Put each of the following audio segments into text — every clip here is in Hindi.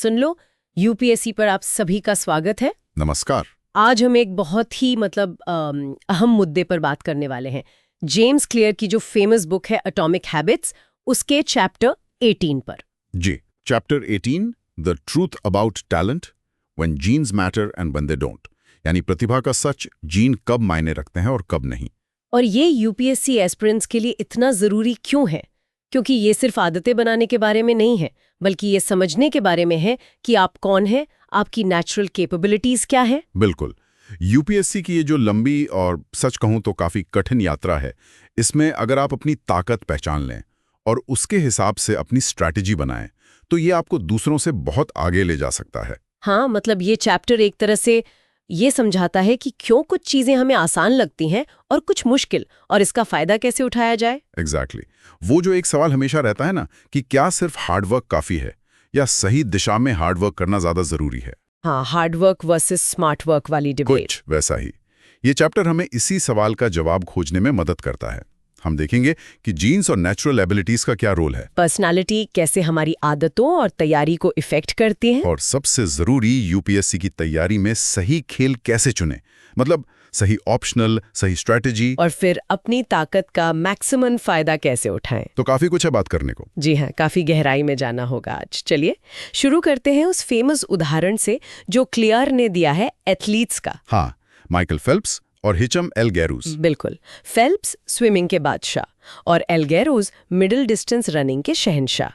सुन लो, यूपीएससी पर आप सभी का स्वागत है। नमस्कार। आज हम एक बहुत ही अहम मुद्दे पर बात करने वाले हैं। जेम्स क्लियर की जो फेमस बुक है एटॉमिक हैबिट्स, उसके चैप्टर 18 पर। जी, chapter 18 the truth about talent when genes matter and when they don't, यानी प्रतिभा का सच, जीन कब मायने रखते हैं और कब नहीं। और ये यूपीएससी एस्पिरेंट्स के लिए इतना जरूरी क्यों है? क्योंकि ये सिर्फ आदतें बनाने के बारे में नहीं है, बल्कि ये समझने के बारे में है कि आप कौन हैं, आपकी नेचुरल कैपेबिलिटीज क्या है। बिल्कुल। यूपीएससी की ये जो लंबी और सच कहूं तो काफी कठिन यात्रा है, इसमें अगर आप अपनी ताकत पहचान लें और उसके हिसाब से अपनी स्ट्रैटेजी बनाएं, तो ये आपको दूसरों से बहुत आगे ले जा सकता है। हाँ, मतलब ये चैप्टर एक तरह से ये समझाता है कि क्यों कुछ चीजें हमें आसान लगती हैं और कुछ मुश्किल, और इसका फायदा कैसे उठाया जाए। एग्जैक्टली। वो जो एक सवाल हमेशा रहता है ना कि क्या सिर्फ हार्डवर्क काफी है या सही दिशा में हार्डवर्क करना ज्यादा जरूरी है। हाँ, हार्डवर्क वर्सेस स्मार्ट वर्क वाली डिबेट। कुछ वैसा ही। ये चैप्टर हमें इसी सवाल का जवाब खोजने में मदद करता है। हम देखेंगे कि जीन्स और नेचुरल एबिलिटीज का क्या रोल है, पर्सनालिटी कैसे हमारी आदतों और तैयारी को इफेक्ट करती है, और सबसे जरूरी यूपीएससी की तैयारी में सही खेल कैसे चुने, मतलब सही ऑप्शनल, सही स्ट्रैटेजी, और फिर अपनी ताकत का मैक्सिमम फायदा कैसे उठाएं। तो काफी कुछ है बात करने को। जी हाँ, काफी गहराई में जाना होगा आज। चलिए शुरू करते हैं उस फेमस उदाहरण से जो क्लियर ने दिया है एथलीट्स का। हाँ, माइकल फेल्प्स और हिचम एल्गेरूस। बिल्कुल। फेल्प्स स्विमिंग के बादशाह और एल्गेरोस मिडिल डिस्टेंस रनिंग के शहंशाह।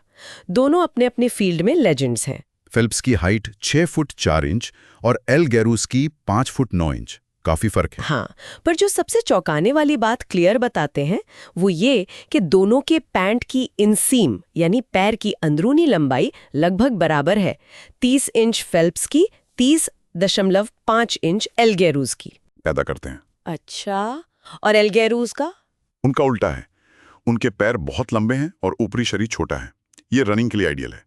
दोनों अपने अपने फील्ड में लेजेंड्स हैं। फेल्प्स की हाइट 6 फुट 4 इंच और एल्गेरूस की 5 फुट 9 इंच। काफी फर्क है। हाँ, पर जो सबसे चौंकाने वाली बात क्लियर बताते हैं वो ये कि दोनों के पैंट की इनसीम यानी पैर की अंदरूनी लंबाई लगभग बराबर है। 30 इंच फेल्प्स की, 30.5 इंच एल्गेरूस की। पैदा करते हैं। अच्छा, और एल्गेरूस का? उनका उल्टा है। उनके पैर बहुत लंबे हैं और ऊपरी शरीर छोटा है। ये रनिंग के लिए आइडियल है।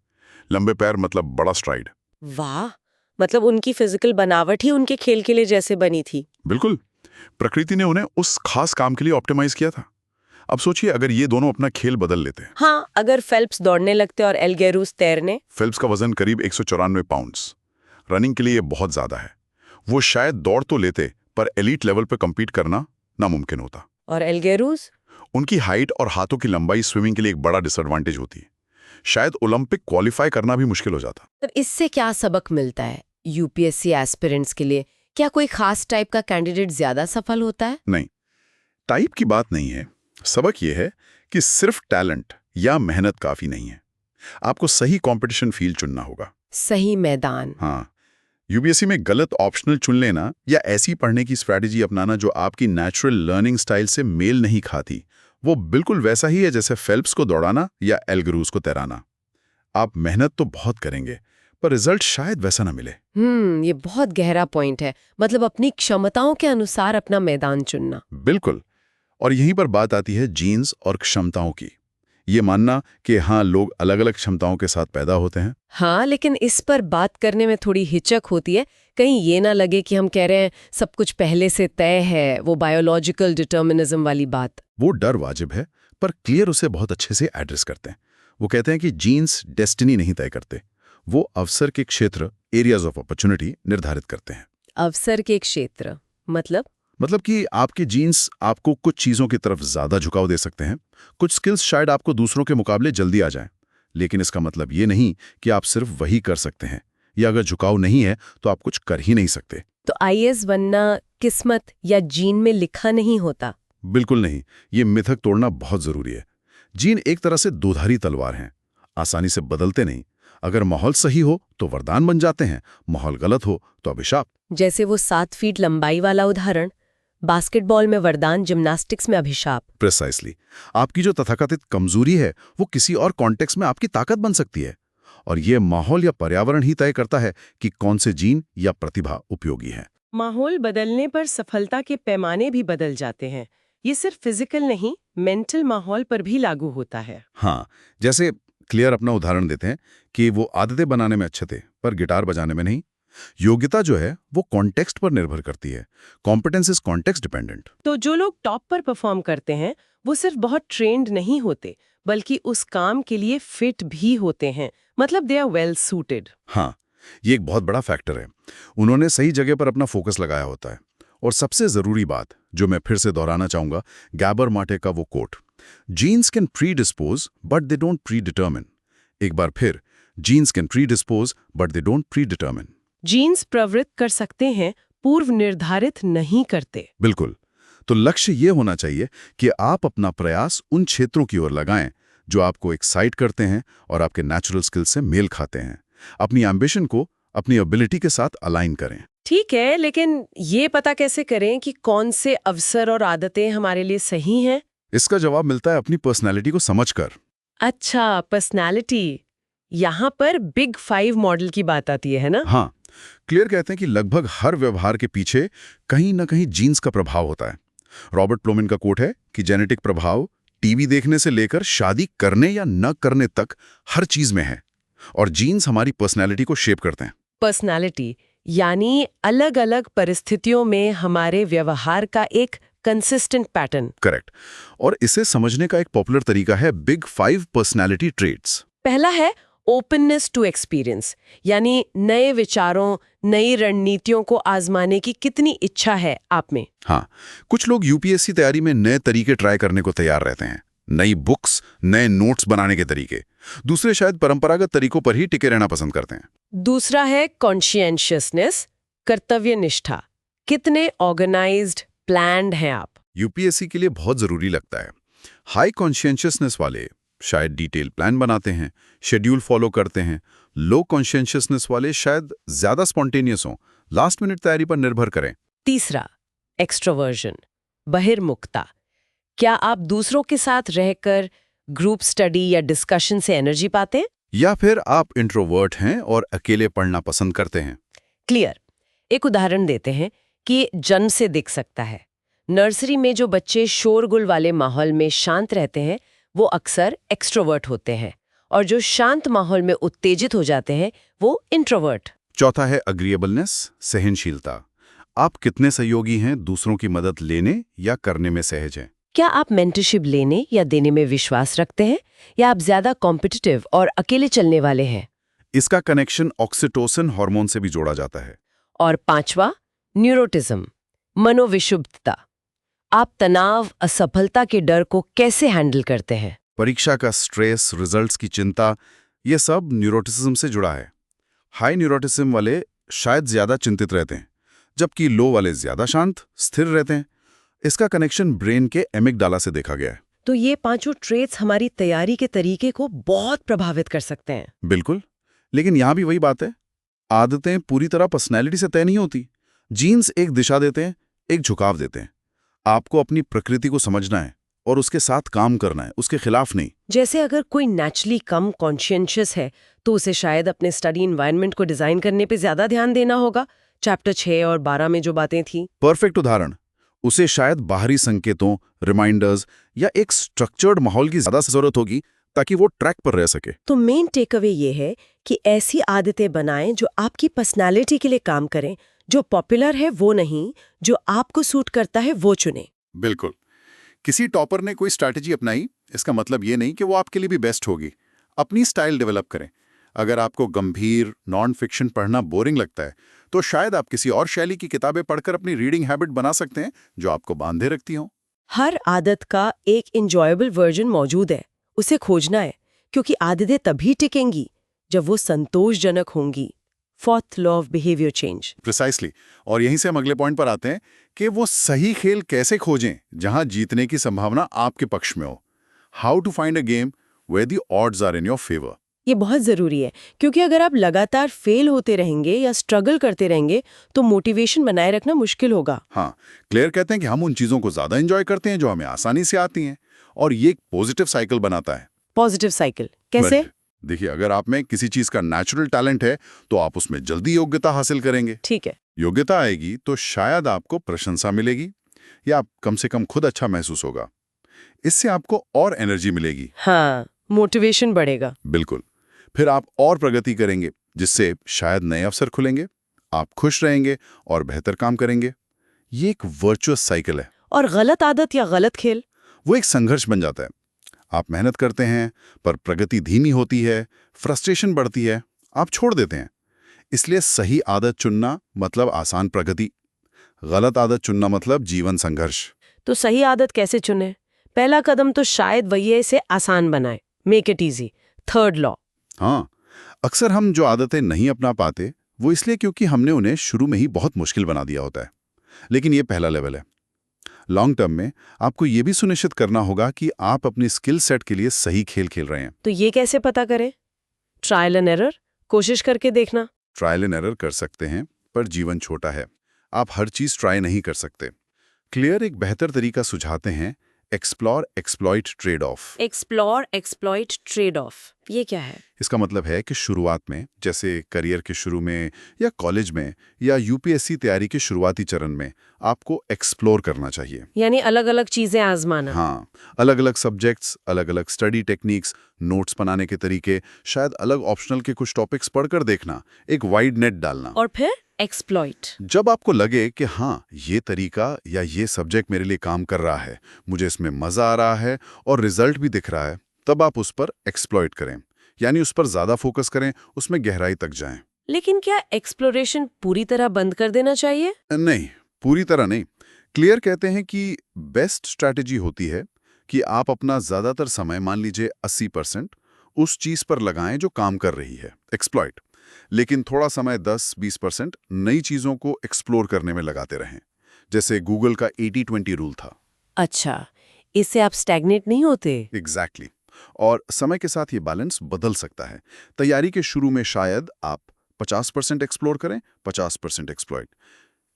लंबे पैर मतलब बड़ा स्ट्राइड। वाह, मतलब उनकी फिजिकल बनावट ही उनके खेल के लिए जैसे बनी थी। बिल्कुल। प्रकृति ने उन्हें उस खास काम के लिए ऑप्टिमाइज किया था। अब सोचिए अगर ये दोनों अपना खेल बदल लेते हैं। हाँ, अगर फेल्प्स दौड़ने लगते और एल्गेरूस तैरने। फेल्प्स का वजन करीब 194 पाउंड्स। रनिंग के लिए ये बहुत ज्यादा है। वो शायद दौड़ तो लेते, पर एलीट लेवल पर कम्पीट करना नामुमकिन होता। और एल्गेरूस? उनकी हाइट और हाथों की लंबाई स्विमिंग के लिए एक बड़ा डिसएडवांटेज होती है। शायद ओलंपिक क्वालिफाई करना भी मुश्किल हो जाता। तो इससे क्या सबक मिलता है यूपीएससी एस्पिरेंट्स के लिए? क्या कोई खास टाइप का कैंडिडेट ज्यादा सफल होता है? नहीं, टाइप की बात नहीं है। सबक यह है कि सिर्फ टैलेंट या मेहनत काफी नहीं है। आपको सही कंपटीशन फील्ड चुनना होगा। सही मैदान। हाँ, यूपीएससी में गलत ऑप्शनल चुन लेना या ऐसी पढ़ने की स्ट्रैटेजी अपनाना जो आपकी नेचुरल लर्निंग स्टाइल से मेल नहीं खाती, वो बिल्कुल वैसा ही है जैसे फेल्प्स को दौड़ाना या एल्गेरूस को तैराना। आप मेहनत तो बहुत करेंगे, पर रिजल्ट शायद वैसा ना मिले। ये बहुत गहरा पॉइंट है। मतलब अपनी क्षमताओं के अनुसार अपना मैदान चुनना। बिल्कुल। और यहीं पर बात आती है जीन्स और क्षमताओं की। ये मानना कि हाँ, लोग अलग अलग क्षमताओं के साथ पैदा होते हैं। हाँ, लेकिन इस पर बात करने में थोड़ी हिचक होती है। कहीं ये ना लगे कि हम कह रहे हैं सब कुछ पहले से तय है, वो बायोलॉजिकल डिटर्मिनिज्म वाली बात। वो डर वाजिब है, पर क्लियर उसे बहुत अच्छे से एड्रेस करते हैं। वो कहते हैं कि जीन्स डेस्टिनी नहीं तय करते, वो अवसर के क्षेत्र, एरियाज ऑफ अपॉर्चुनिटी निर्धारित करते हैं। अवसर के क्षेत्र मतलब कि आपके जीन्स आपको कुछ चीजों की तरफ ज्यादा झुकाव दे सकते हैं। कुछ स्किल्स शायद आपको दूसरों के मुकाबले जल्दी आ जाएं, लेकिन इसका मतलब ये नहीं कि आप सिर्फ वही कर सकते हैं, या अगर झुकाव नहीं है तो आप कुछ कर ही नहीं सकते। तो आईएएस बनना किस्मत या जीन में लिखा नहीं होता? बिल्कुल नहीं। ये मिथक तोड़ना बहुत जरूरी है। जीन एक तरह से दोधारी तलवार हैं, आसानी से बदलते नहीं। अगर माहौल सही हो तो वरदान बन जाते हैं, माहौल गलत हो तो अभिशाप। जैसे वो 7 फीट लंबाई वाला उदाहरण, बास्केटबॉल में वरदान, जिम्नास्टिक्स में अभिशाप। प्रिसाइसली। आपकी जो तथाकथित कमजोरी है वो किसी और कॉन्टेक्स्ट में आपकी ताकत बन सकती है, और ये माहौल या पर्यावरण ही तय करता है कि कौन से जीन या प्रतिभा उपयोगी है। माहौल बदलने पर सफलता के पैमाने भी बदल जाते हैं। ये सिर्फ फिजिकल नहीं, मेंटल माहौल पर भी लागू होता है। हाँ, जैसे क्लियर अपना उदाहरण देते हैं कि वो आदतें बनाने में अच्छे थे पर गिटार बजाने में नहीं। योग्यता जो है वो कॉन्टेक्स्ट पर निर्भर करती है। Competence is context dependent. तो जो लोग टॉप पर परफॉर्म करते हैं वो सिर्फ बहुत ट्रेंड नहीं होते, बल्कि उस काम के लिए फिट भी होते हैं। मतलब दे आर वेल सूटेड। हाँ, ये एक बहुत बड़ा फैक्टर है। उन्होंने सही जगह पर अपना फोकस लगाया होता है। और सबसे जरूरी बात जो मैं फिर से दोहराना चाहूंगा, गैबर माटे का वो quote, genes can predispose but they don't predetermine. एक बार फिर, genes can predispose but they don't predetermine. Genes प्रवृत्त कर सकते हैं, पूर्व निर्धारित नहीं करते। बिल्कुल। तो लक्ष्य ये होना चाहिए कि आप अपना प्रयास उन क्षेत्रों की ओर लगाएं जो आपको एक्साइट करते हैं और आपके नेचुरल स्किल से मेल खाते हैं। अपनी एम्बिशन को अपनी एबिलिटी के साथ अलाइन करें। ठीक है, लेकिन ये पता कैसे करें कि कौन से अवसर और आदतें हमारे लिए सही हैं? इसका जवाब मिलता है अपनी पर्सनैलिटी को समझकर। अच्छा, पर्सनालिटी। यहाँ पर बिग 5 मॉडल की बात आती है ना? हाँ, क्लियर कहते हैं कि लगभग हर व्यवहार के पीछे कहीं ना कहीं जीन्स का प्रभाव होता है। रॉबर्ट प्लोमिन का कोट है कि जेनेटिक प्रभाव टीवी देखने से लेकर शादी करने या न करने तक हर चीज में है, और जीन्स हमारी पर्सनैलिटी को शेप करते हैं। पर्सनालिटी यानी अलग-अलग परिस्थितियों में हमारे व्यवहार का एक कंसिस्टेंट पैटर्न। करेक्ट। और इसे समझने का एक पॉपुलर तरीका है बिग 5 पर्सनैलिटी ट्रेट्स। पहला है ओपननेस टू एक्सपीरियंस, यानी नए विचारों, नई रणनीतियों को आजमाने की कितनी इच्छा है आप में। हाँ, कुछ लोग यूपीएससी तैयारी में नए तरीके ट्राई करने को तैयार रहते हैं, नई बुक्स, नए नोट्स बनाने के तरीके। दूसरे शायद परंपरागत तरीकों पर ही टिके रहना पसंद करते हैं। दूसरा है कॉन्शियंशियसनेस, कर्तव्य निष्ठा। कितने ऑर्गेनाइज्ड, प्लान्ड हैं आप? यूपीएससी के लिए बहुत जरूरी लगता है। हाई कॉन्शियंशियसनेस वाले शायद डिटेल प्लान बनाते हैं, शेड्यूल फॉलो करते हैं। लो कॉन्शियंशियसनेस वाले शायद ज्यादा स्पॉन्टेनियस हों, लास्ट मिनट तैयारी पर निर्भर करें। तीसरा, एक्सट्रोवर्जन, बहिर्मुखता। क्या आप दूसरों के साथ रहकर ग्रुप स्टडी या डिस्कशन से एनर्जी पाते हैं? या फिर आप इंट्रोवर्ट हैं और अकेले पढ़ना पसंद करते हैं? क्लियर। एक उदाहरण देते हैं कि जन्म से दिख सकता है। नर्सरी में जो बच्चे शोरगुल वाले माहौल में शांत रहते हैं वो अक्सर एक्सट्रोवर्ट होते हैं, और जो शांत माहौल में उत्तेजित हो जाते हैं वो इंट्रोवर्ट। चौथा है अग्रीएबलनेस, सहनशीलता। आप कितने सहयोगी हैं, दूसरों की मदद लेने या करने में सहज हैं? क्या आप मेंटरशिप लेने या देने में विश्वास रखते हैं, या आप ज्यादा कॉम्पिटिटिव और अकेले चलने वाले हैं? इसका कनेक्शन ऑक्सीटोसिन हार्मोन से भी जोड़ा जाता है। और पांचवा, न्यूरोटिज्म, मनोविषुब्धता। आप तनाव, असफलता के डर को कैसे हैंडल करते हैं? परीक्षा का स्ट्रेस, रिजल्ट्स की चिंता, ये सब न्यूरोटिसिज्म से जुड़ा है। हाई न्यूरोटिसिज्म वाले शायद ज्यादा चिंतित रहते हैं, जबकि लो वाले ज्यादा शांत, स्थिर रहते हैं। इसका कनेक्शन ब्रेन के एमिगडाला से देखा गया है। तो ये पांचों ट्रेट्स हमारी तैयारी के तरीके को बहुत प्रभावित कर सकते हैं। बिल्कुल, लेकिन यहां भी वही बात है, आदतें पूरी तरह पर्सनैलिटी से तय नहीं होती। जीन्स एक दिशा देते हैं, एक झुकाव देते हैं। आपको अपनी प्रकृति को समझना है और उसके साथ काम करना है, उसके खिलाफ नहीं। जैसे अगर कोई नेचुरली कम कॉन्शियंशियस है तो उसे शायद अपने स्टडी इन्वायरमेंट को डिजाइन करने पे ज्यादा ध्यान देना होगा, चैप्टर 6 और 12 में जो बातें थी। परफेक्ट उदाहरण। उसे शायद बाहरी संकेतों, रिमाइंडर्स या एक स्ट्रक्चर्ड माहौल की ज्यादा जरूरत होगी ताकि वो ट्रैक पर रह सके। तो मेन टेक अवे ये है कि ऐसी आदतें बनाएं जो आपकी पर्सनालिटी के लिए काम करें। जो पॉपुलर है वो नहीं, जो आपको सूट करता है वो चुने। बिल्कुल। किसी टॉपर ने कोई स्ट्रैटेजी अपनाई, इसका मतलब ये नहीं कि वो आपके लिए भी बेस्ट होगी। अपनी स्टाइल डेवलप करें। अगर आपको गंभीर नॉन फिक्शन पढ़ना बोरिंग लगता है तो शायद आप किसी और शैली की किताबें पढ़कर अपनी रीडिंग हैबिट बना सकते हैं जो आपको बांधे रखती हो। हर आदत का एक इंजॉयबल वर्जन मौजूद है, उसे खोजना है, क्योंकि आदतें तभी टिकेंगी जब वो संतोषजनक होंगी। Fourth law of behaviour change. Precisely. और यहीं से हम अगले पॉइंट पर आते हैं कि वो सही खेल कैसे खोजें जहां जीतने की संभावना आपके पक्ष में हो। How to find a game where the odds are in your favour. ये बहुत जरूरी है, क्योंकि अगर आप लगातार फेल होते रहेंगे या स्ट्रगल करते रहेंगे तो मोटिवेशन बनाए रखना मुश्किल होगा। हाँ, क्लियर कहते हैं कि हम उन चीजों को ज्यादा एंजॉय करते हैं जो हमें आसानी से आती हैं, और ये एक पॉजिटिव साइकिल बनाता है। पॉजिटिव साइकिल कैसे? देखिए, अगर आप में किसी चीज का नेचुरल टैलेंट है तो आप उसमें जल्दी योग्यता हासिल करेंगे। ठीक है। योग्यता आएगी तो शायद आपको प्रशंसा मिलेगी या कम से कम खुद अच्छा महसूस होगा। इससे आपको और एनर्जी मिलेगी। हाँ, मोटिवेशन बढ़ेगा। बिल्कुल। फिर आप और प्रगति करेंगे, जिससे शायद नए अवसर खुलेंगे, आप खुश रहेंगे और बेहतर काम करेंगे। ये एक वर्चुअस साइकिल है। और गलत आदत या गलत खेल? वो एक संघर्ष बन जाता है। आप मेहनत करते हैं पर प्रगति धीमी होती है, फ्रस्ट्रेशन बढ़ती है, आप छोड़ देते हैं। इसलिए सही आदत चुनना मतलब आसान प्रगति, गलत आदत चुनना मतलब जीवन संघर्ष। तो सही आदत कैसे चुने? पहला कदम तो शायद वही है, इसे आसान बनाए, make it easy. Third law. हाँ, अक्सर हम जो आदतें नहीं अपना पाते वो इसलिए क्योंकि हमने उन्हें शुरू में ही बहुत मुश्किल बना दिया होता है। लेकिन ये पहला लेवल है। लॉन्ग टर्म में आपको ये भी सुनिश्चित करना होगा कि आप अपनी स्किल सेट के लिए सही खेल खेल रहे हैं। तो ये कैसे पता करें? ट्रायल एंड एरर, कोशिश करके देखना। ट्रायल एंड एरर कर सकते हैं, पर जीवन छोटा है, आप हर चीज ट्राई नहीं कर सकते। क्लियर एक बेहतर तरीका सुझाते हैं, explore exploit trade off. Explore exploit trade off, ये क्या है? इसका मतलब है कि शुरुआत में, जैसे करियर के शुरू में या कॉलेज में या यूपीएससी तैयारी के शुरुआती चरण में, आपको एक्सप्लोर करना चाहिए। यानी अलग अलग चीजें आजमाना। हाँ, अलग अलग सब्जेक्ट्स, अलग अलग स्टडी टेक्निक्स, नोट्स बनाने के तरीके, शायद अलग ऑप्शनल के कुछ टॉपिक्स पढ़कर देखना, एक वाइड नेट डालना। और फिर एक्सप्लॉइट। जब आपको लगे कि हाँ, ये तरीका या ये सब्जेक्ट मेरे लिए काम कर रहा है, मुझे इसमें मजा आ रहा है और रिजल्ट भी दिख रहा है, तब आप उस पर एक्सप्लॉइट करें, यानी उस पर ज्यादा फोकस करें, उसमें गहराई तक जाएं। लेकिन क्या एक्सप्लोरेशन पूरी तरह बंद कर देना चाहिए? नहीं, पूरी तरह नहीं। क्लियर कहते हैं कि बेस्ट स्ट्रैटेजी होती है कि आप अपना ज्यादातर समय, मान लीजिए 80%, उस चीज पर लगाएं जो काम कर रही है, एक्सप्लॉइट, लेकिन थोड़ा समय 10-20% नई चीजों को एक्सप्लोर करने में लगाते रहें। जैसे गूगल का 80-20 रूल था। अच्छा, इससे आप स्टैग्नेट नहीं होते? एग्जैक्टली। और समय के साथ ये बैलेंस बदल सकता है। तैयारी के शुरू में शायद आप 50% एक्सप्लोर करें, 50% एक्सप्लॉइट।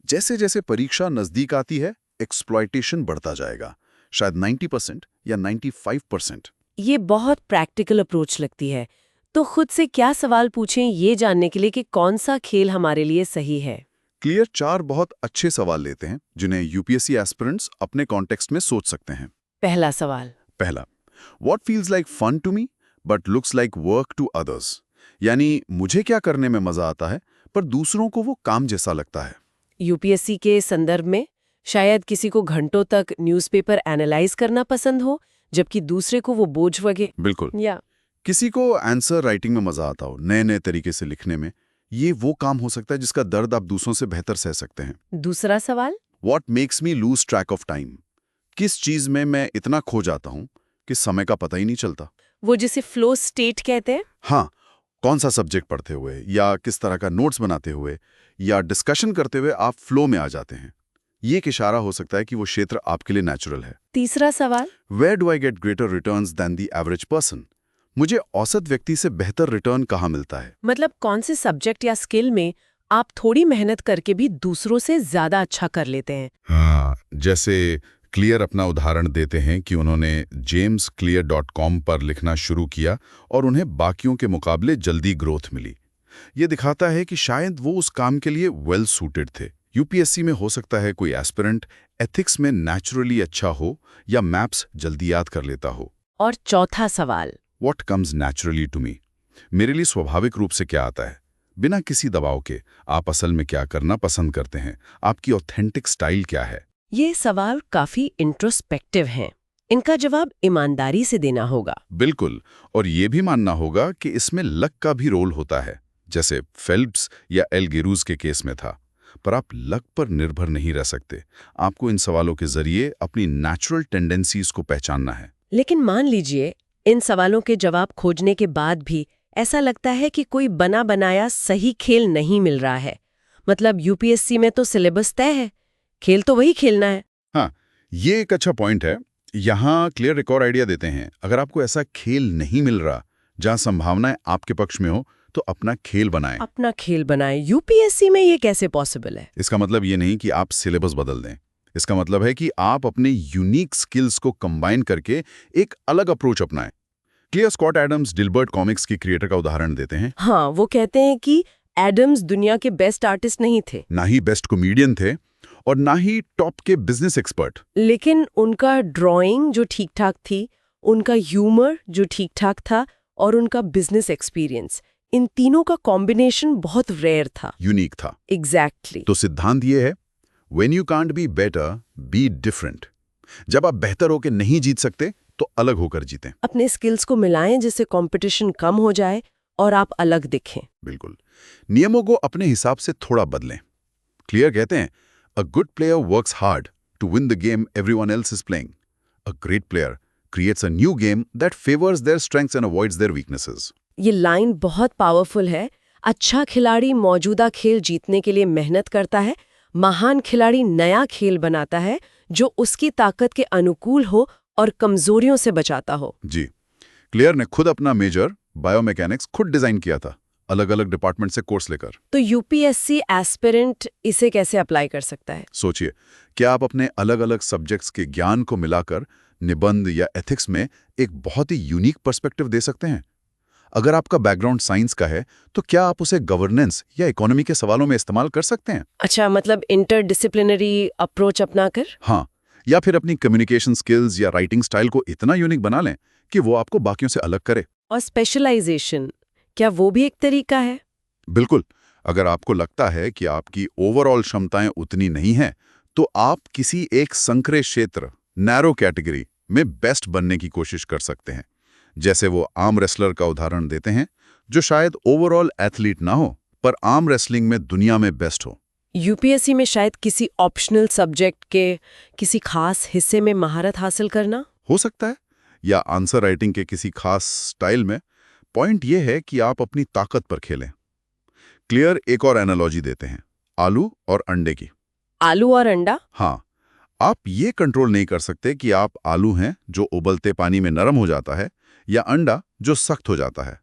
जैसे जैसे परीक्षा नजदीक आती है, एक्सप्लॉइटेशन बढ़ता जाएगा, शायद 90% या 95%। ये बहुत प्रैक्टिकल अप्रोच लगती है। तो खुद से क्या सवाल पूछें ये जानने के लिए कि कौन सा खेल हमारे लिए सही है? क्लियर 4 बहुत अच्छे सवाल लेते हैं जिन्हें यूपीएससी एस्पिरेंट्स अपने कॉन्टेक्स्ट में सोच सकते हैं। पहला सवाल। पहला, what feels like fun to me but looks like work to others, यानी मुझे क्या करने में मजा आता है पर दूसरों को वो काम जैसा लगता है। यूपीएससी के संदर्भ में शायद किसी को घंटों तक न्यूज़पेपर एनालाइज करना पसंद हो, जबकि दूसरे को वो बोझ लगे। बिल्कुल। या किसी को आंसर राइटिंग में मजा आता हो, नए नए तरीके से लिखने में, ये वो काम हो सकता है जिसका दर्द आप दूसरों से बेहतर सह सकते हैं। दूसरा सवाल। What makes me loose track of time, किस चीज में मैं इतना खो जाता हूं कि समय का पता ही नहीं चलता। वो जिसे फ्लो स्टेट कहते हैं। हाँ, कौन सा सब्जेक्ट पढ़ते हुए या किस तरह का नोट्स बनाते हुए या डिस्कशन करते हुए आप फ्लो में आ जाते हैं, ये एक इशारा हो सकता है कि वो क्षेत्र आपके लिए नेचुरल है। तीसरा सवाल। Where do I get greater returns than the average person, मुझे औसत व्यक्ति से बेहतर रिटर्न कहाँ मिलता है। मतलब कौन से सब्जेक्ट या स्किल में आप थोड़ी मेहनत करके भी दूसरों से ज्यादा अच्छा कर लेते हैं। हाँ, जैसे क्लियर अपना उदाहरण देते हैं कि उन्होंने jamesclear.com पर लिखना शुरू किया और उन्हें बाकियों के मुकाबले जल्दी ग्रोथ मिली। ये दिखाता है कि शायद वो उस काम के लिए वेल सूटेड थे। यूपीएससी में हो सकता है कोई एस्पिरेंट एथिक्स में नेचुरली अच्छा हो या मैप्स जल्दी याद कर लेता हो। और चौथा सवाल। What comes naturally to me, मेरे लिए स्वाभाविक रूप से क्या आता है, बिना किसी दबाव के। आप असल में क्या करना पसंद करते हैं, आपकी ऑथेंटिक स्टाइल क्या है। ये सवाल काफी इंट्रोस्पेक्टिव हैं। इनका जवाब ईमानदारी से देना होगा। बिल्कुल, और ये भी मानना होगा कि इसमें लक का भी रोल होता है, जैसे फेल्प्स या एल गिरूज के केस में था। पर आप लक पर निर्भर नहीं रह सकते। आपको इन सवालों के जरिए अपनी नेचुरल टेंडेंसीज को पहचानना है। लेकिन मान लीजिए इन सवालों के जवाब खोजने के बाद भी ऐसा लगता है कि कोई बना बनाया सही खेल नहीं मिल रहा है। मतलब यूपीएससी में तो सिलेबस तय है, खेल तो वही खेलना है। हाँ, ये एक अच्छा पॉइंट है। यहाँ क्लियर एक और आइडिया देते हैं। अगर आपको ऐसा खेल नहीं मिल रहा जहाँ संभावनाएं आपके पक्ष में हो, तो अपना खेल बनाएं। अपना खेल बनाएं। यूपीएससी में ये कैसे पॉसिबल है? इसका मतलब ये नहीं कि आप सिलेबस बदल दें। इसका मतलब है कि आप अपने यूनिक स्किल्स को कंबाइन करके एक अलग अप्रोच अपनाएं। क्लियर स्कॉट एडम्स डिल्बर्ट कॉमिक्स की क्रिएटर का उदाहरण देते हैं। हाँ, वो कहते हैं कि एडम्स दुनिया के बेस्ट आर्टिस्ट नहीं थे, ना ही बेस्ट कॉमेडियन थे और ना ही टॉप के बिजनेस एक्सपर्ट। लेकिन उनका ड्राइंग जो ठीक ठाक थी, उनका ह्यूमर जो ठीक ठाक था और उनका बिजनेस एक्सपीरियंस, इन तीनों का कॉम्बिनेशन बहुत रेयर था, यूनिक था। एग्जैक्टली। तो सिद्धांत ये है, when you can't be better, be different. जब आप बेहतर होके नहीं जीत सकते तो अलग होकर जीतें। अपने स्किल्स को मिलाएं जिससे कंपटीशन कम हो जाए और आप अलग दिखें। बिल्कुल। नियमों को अपने हिसाब से थोड़ा बदलें। क्लियर कहते हैं, a good player works hard to win the game everyone else is playing. A great player creates a new game that favors their strengths and avoids their weaknesses. ये लाइन बहुत पावरफुल है। अच्छा खिलाड़ी मौजूदा खेल जीतने के लिए मेहनत करता है, महान खिलाड़ी नया खेल बनाता है जो उसकी ताकत के अनुकूल हो और कमजोरियों से बचाता हो। जी, क्लियर ने खुद अपना मेजर बायोमैकेनिक्स खुद डिजाइन किया था, अलग-अलग डिपार्टमेंट से कोर्स लेकर। तो यूपीएससी एस्पिरेंट इसे कैसे अप्लाई कर सकता है? सोचिए, क्या आप अपने अलग-अलग सब्जेक्ट्स के ज्ञान को मिलाकर निबंध या एथिक्स में एक बहुत ही यूनिक पर्सपेक्टिव दे सकते हैं? अगर आपका बैकग्राउंड साइंस का है, तो क्या आप उसे गवर्नेंस या इकोनॉमी के सवालों में इस्तेमाल कर सकते हैं? अच्छा, मतलब इंटरडिसिप्लिनरी अप्रोच अपनाकर? हाँ, या फिर अपनी कम्युनिकेशन स्किल्स या राइटिंग स्टाइल को इतना यूनिक बना लें कि वो आपको बाकियों से अलग करे। और स्पेशलाइजेशन, क्या वो भी एक तरीका है? बिल्कुल। अगर आपको लगता है कि आपकी ओवरऑल क्षमताएं उतनी नहीं हैं, तो आप किसी एक संकरे क्षेत्र, नैरो कैटेगरी में बेस्ट बनने की कोशिश कर सकते हैं। जैसे वो आर्म रेसलर का उदाहरण देते हैं, जो शायद ओवरऑल एथलीट ना हो, पर आर्म रेसलिंग में दुनिया में बेस्ट हो। यूपीएससी में शायद किसी ऑप्शनल सब्जेक्ट के किसी खास हिस्से में महारत हासिल करना हो सकता है, या आंसर राइटिंग के किसी खास स्टाइल में। पॉइंट ये है कि आप अपनी ताकत पर खेलें। क्लियर एक और एनालॉजी देते हैं, आलू और अंडे की। आलू और अंडा? हाँ, आप ये कंट्रोल नहीं कर सकते कि आप आलू हैं जो उबलते पानी में नरम हो जाता है, या अंडा जो सख्त हो जाता है।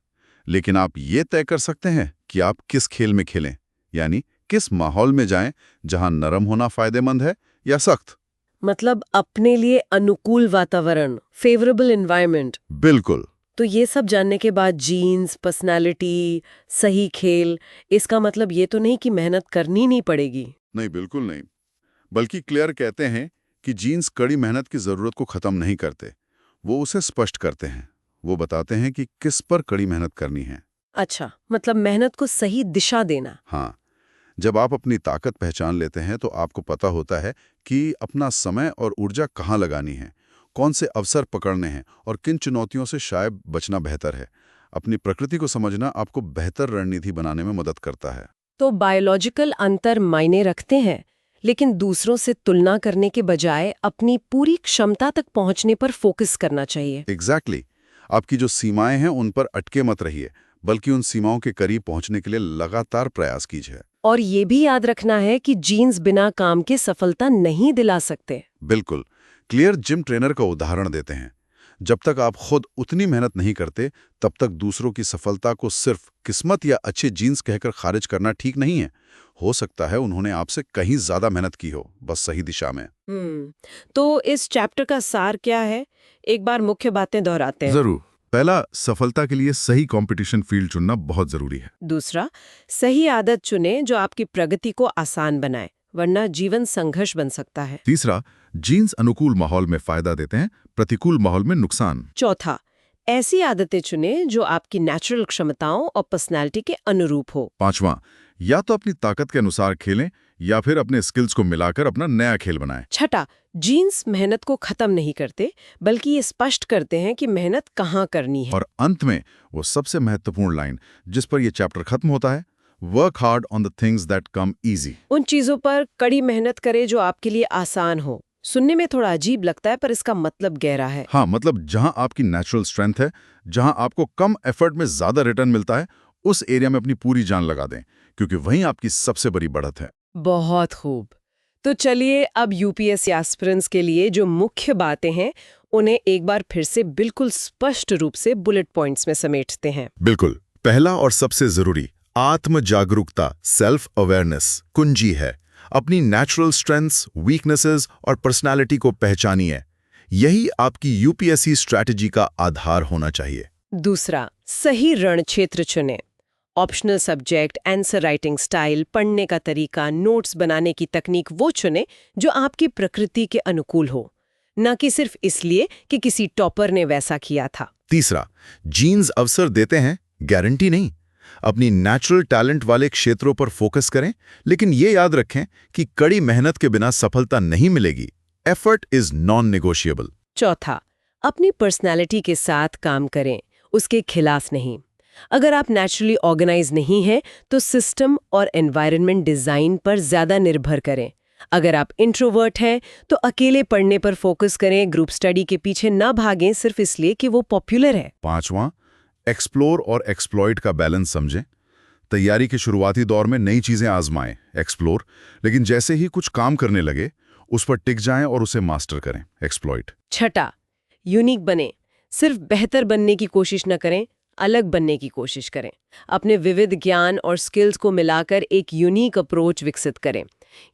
लेकिन आप ये तय कर सकते हैं कि आप किस खेल में खेलें, यानी किस माहौल में जाएं, जहां नरम होना फायदेमंद है या सख्त। मतलब अपने लिए अनुकूल वातावरण, फेवरेबल एनवायरनमेंट। बिल्कुल। तो ये सब जानने के बाद जीन्स, पर्सनालिटी, सही खेल, इसका मतलब ये तो नहीं कि मेहनत करनी नहीं पड़ेगी। नहीं, बिल्कुल नहीं। बल्कि क्लियर कहते हैं कि जीन्स कड़ी मेहनत की जरूरत को खत्म नहीं करते, वो उसे स्पष्ट करते हैं। वो बताते हैं कि किस पर कड़ी मेहनत करनी है। अच्छा, मतलब मेहनत को सही दिशा देना। हाँ, जब आप अपनी ताकत पहचान लेते हैं तो आपको पता होता है कि अपना समय और ऊर्जा कहाँ लगानी है, कौन से अवसर पकड़ने हैं और किन चुनौतियों से शायद बचना बेहतर है। अपनी प्रकृति को समझना आपको बेहतर रणनीति बनाने में मदद करता है। तो बायोलॉजिकल अंतर मायने रखते हैं, लेकिन दूसरों से तुलना करने के बजाय अपनी पूरी क्षमता तक पहुंचने पर फोकस करना चाहिए। एग्जैक्टली। आपकी जो सीमाएं हैं उन पर अटके मत रहिए, बल्कि उन सीमाओं के करीब पहुंचने के लिए लगातार प्रयास कीजिए। और ये भी याद रखना है कि जीन्स बिना काम के सफलता नहीं दिला सकते। बिल्कुल। क्लियर जिम ट्रेनर का उदाहरण देते हैं, जब तक आप खुद उतनी मेहनत नहीं करते, तब तक दूसरों की सफलता को सिर्फ किस्मत या अच्छे जीन्स कहकर खारिज करना ठीक नहीं है। हो सकता है उन्होंने आपसे कहीं ज्यादा मेहनत की हो, बस सही दिशा में। तो इस चैप्टर का सार क्या है? एक बार मुख्य बातें दोहराते हैं। जरूर। पहला, सफलता के लिए सही कंपटीशन फील्ड चुनना बहुत जरूरी है। दूसरा, सही आदत चुने जो आपकी प्रगति को आसान बनाए, वरना जीवन संघर्ष बन सकता है। तीसरा, जीन्स अनुकूल माहौल में फायदा देते हैं, प्रतिकूल माहौल में नुकसान। चौथा, ऐसी आदतें चुने जो आपकी नेचुरल क्षमताओं और पर्सनालिटी के अनुरूप हो। पांचवा, या तो अपनी ताकत के अनुसार खेलें या फिर अपने स्किल्स को मिलाकर अपना नया खेल बनाएं। छठा, जीन्स मेहनत को खत्म नहीं करते, बल्कि ये स्पष्ट करते हैं कि मेहनत कहाँ करनी है। और अंत में वो सबसे महत्वपूर्ण लाइन जिस पर यह चैप्टर खत्म होता है, work hard on the things that come easy. उन चीजों पर कड़ी मेहनत करे जो आपके लिए आसान हो। सुनने में थोड़ा अजीब लगता है, पर इसका मतलब गहरा है। हाँ, मतलब जहां आपकी नेचुरल स्ट्रेंथ है, जहां आपको कम एफर्ट में ज्यादा रिटर्न मिलता है, उस एरिया में अपनी पूरी जान लगा दें, क्योंकि वहीं आपकी सबसे बड़ी बढ़त है। बहुत खूब। तो चलिए अब यूपीएससी एस्पिरेंट्स के लिए जो मुख्य बातें हैं उन्हें एक बार फिर से बिल्कुल स्पष्ट रूप से बुलेट पॉइंट्स में समेटते हैं। बिल्कुल। पहला और सबसे जरूरी, आत्म जागरूकता, सेल्फ अवेयरनेस कुंजी है। अपनी नेचुरल स्ट्रेंथ्स, वीकनेसेस और पर्सनालिटी को पहचानिए। यही आपकी यूपीएससी स्ट्रैटेजी का आधार होना चाहिए। दूसरा, सही रण क्षेत्र चुनें। Optional subject, answer writing style, पढ़ने का तरीका, नोट्स बनाने की तकनीक वो चुनें जो आपकी प्रकृति के अनुकूल हो, न कि सिर्फ इसलिए कि किसी टॉपर ने वैसा किया था। तीसरा, जीन्स अवसर देते हैं, गारंटी नहीं। अपनी नेचुरल टैलेंट वाले क्षेत्रों पर फोकस करें, लेकिन ये याद रखें कि कड़ी मेहनत के बिना सफलता नहीं मिलेगी। Effort is non negotiable. चौथा, अपनी पर्सनैलिटी के साथ काम करें, उसके खिलाफ नहीं। अगर आप नेचुरली ऑर्गेनाइज नहीं हैं तो सिस्टम और एनवायरनमेंट डिजाइन पर ज्यादा निर्भर करें। अगर आप इंट्रोवर्ट हैं तो अकेले पढ़ने पर फोकस करें, ग्रुप स्टडी के पीछे ना भागें सिर्फ इसलिए कि वो पॉपुलर है। 5वां, एक्सप्लोर और एक्सप्लॉइट का बैलेंस समझें। तैयारी के शुरुआती दौर में नई चीजें आजमाएं, एक्सप्लोर, लेकिन जैसे ही कुछ काम करने लगे उस पर टिक जाएं और उसे मास्टर करें, एक्सप्लॉइट। 6, यूनिक बने। सिर्फ बेहतर बनने की कोशिश न करें, अलग बनने की कोशिश करें। अपने विविध ज्ञान और स्किल्स को मिलाकर एक यूनिक अप्रोच विकसित करें।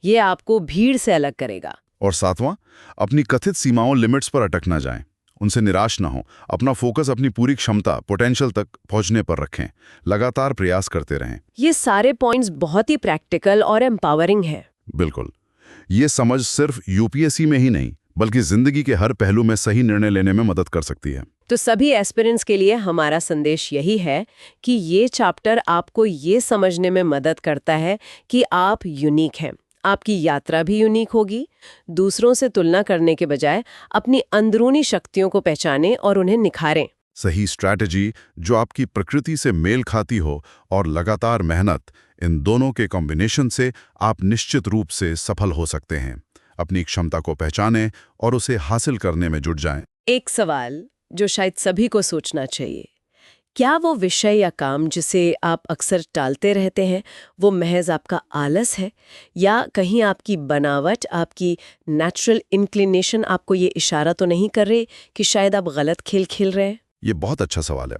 ये आपको भीड़ से अलग करेगा। और 7वां, अपनी कथित सीमाओं लिमिट्स पर अटक ना जाएं, उनसे निराश ना हो। अपना फोकस अपनी पूरी क्षमता, पोटेंशियल तक पहुंचने पर रखें। लगातार प्रयास करते रहें। ये सारे पॉइंट्स बहुत ही प्रैक्टिकल और एम्पावरिंग हैं। बिल्कुल। ये समझ सिर्फ यूपीएससी में ही नहीं बल्कि जिंदगी के हर पहलू में सही निर्णय लेने में मदद कर सकती है। तो सभी एस्पिरेंट्स के लिए हमारा संदेश यही है कि ये चैप्टर आपको ये समझने में मदद करता है कि आप यूनिक हैं। आपकी यात्रा भी यूनिक होगी। दूसरों से तुलना करने के बजाय अपनी अंदरूनी शक्तियों को पहचानें और उन्हें निखारें। सही स्ट्रैटेजी जो आपकी प्रकृति से मेल खाती हो और लगातार मेहनत, इन दोनों के कॉम्बिनेशन से आप निश्चित रूप से सफल हो सकते हैं। अपनी क्षमता को पहचानें और उसे हासिल करने में जुट जाएं। एक सवाल जो शायद सभी को सोचना चाहिए, क्या वो विषय या काम जिसे आप अक्सर टालते रहते हैं वो महज आपका आलस है, या कहीं आपकी बनावट, आपकी नेचुरल इंक्लिनेशन आपको ये इशारा तो नहीं कर रहे कि शायद आप गलत खेल खेल रहे हैं? ये बहुत अच्छा सवाल है।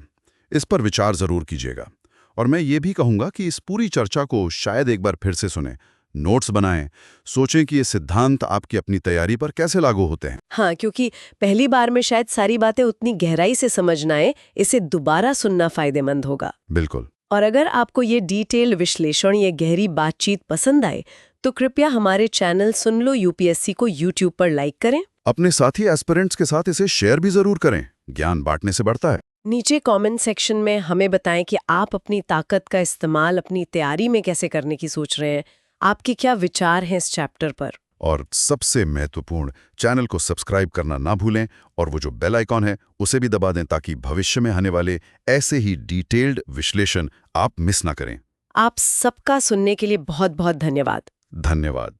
इस पर विचार जरूर कीजिएगा। और मैं ये भी कहूँगा कि इस पूरी चर्चा को शायद एक बार फिर से सुनें, नोट्स बनाएं, सोचें कि ये सिद्धांत आपकी अपनी तैयारी पर कैसे लागू होते हैं। हाँ, क्योंकि पहली बार में शायद सारी बातें उतनी गहराई से समझ ना आए, इसे दोबारा सुनना फायदेमंद होगा। बिल्कुल। और अगर आपको ये डिटेल विश्लेषण, ये गहरी बातचीत पसंद आए तो कृपया हमारे चैनल सुन लो यूपीएससी को यूट्यूब पर लाइक करें। अपने साथी एस्पिरेंट्स के साथ इसे शेयर भी जरूर करें। ज्ञान बांटने से बढ़ता है। नीचे कमेंट सेक्शन में हमें बताएं कि आप अपनी ताकत का इस्तेमाल अपनी तैयारी में कैसे करने की सोच रहे हैं। आपके क्या विचार हैं इस चैप्टर पर? और सबसे महत्वपूर्ण, चैनल को सब्सक्राइब करना ना भूलें और वो जो बेल आइकॉन है उसे भी दबा दें ताकि भविष्य में आने वाले ऐसे ही डिटेल्ड विश्लेषण आप मिस ना करें। आप सबका सुनने के लिए बहुत बहुत धन्यवाद। धन्यवाद।